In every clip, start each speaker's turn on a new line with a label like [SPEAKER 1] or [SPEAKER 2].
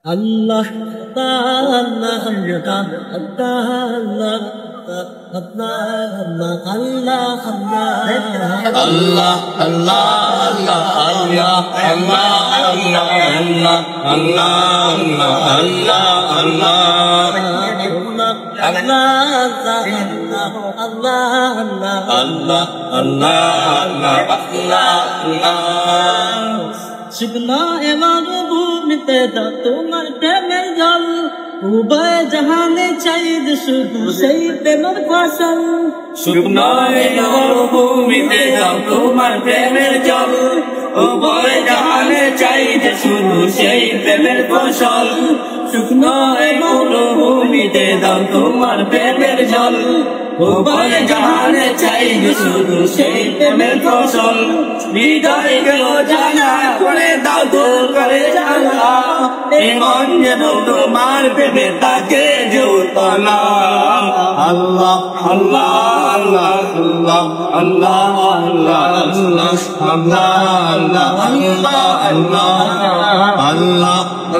[SPEAKER 1] Allah Allah Allah শুকনো মরুভূমিতে দাও তোমার প্রেমের জল উভয় জাহানে চাই যে শুধু সেই প্রেমের ফসল
[SPEAKER 2] শুকনো মরুভূমিতে দাও তোমার প্রেমের জল উভয় জাহানে চাই যে শুধু সেই প্রেমের ফসল শুকনো মরুভূমিতে দাও তোমার প্রেমের জল উভয় জাহানে চাই যে শুধু সেই প্রেমের ফসল হৃদয় গেল জানা করে দাও দূর করে জানা এমন যেন তোমার প্রেমে তাকে জোতলা আল্লাহ আল্লাহ আল্লাহ আল্লাহ আল্লাহ আল্লাহ আল্লাহ আল্লাহ আল্লাহ আল্লাহ আল্লাহ আল্লাহ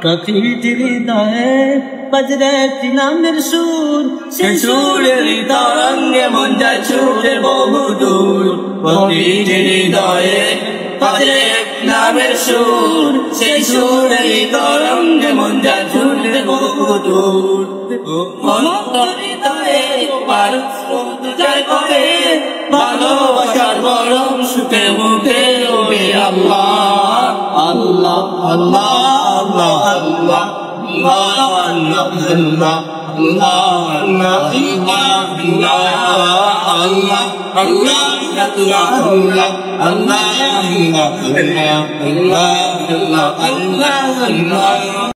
[SPEAKER 1] প্রকৃতির হৃদয়ে বজরে নামের সুর
[SPEAKER 2] সে সুরের তরঙ্গে মন যায় ছুটে বহু দূর প্রকৃতির হৃদয়ে বজরে নামের সুর সে সুরের তরঙ্গে মন যায় ছুটে বহু দূর মন হৃদয়ে পার জয় করে ভালোবাসার বরং সুখে মুখে ওবে আল্লাহ আল্লাহ আল্লাহ আল্লাহ আল্লাহ Allah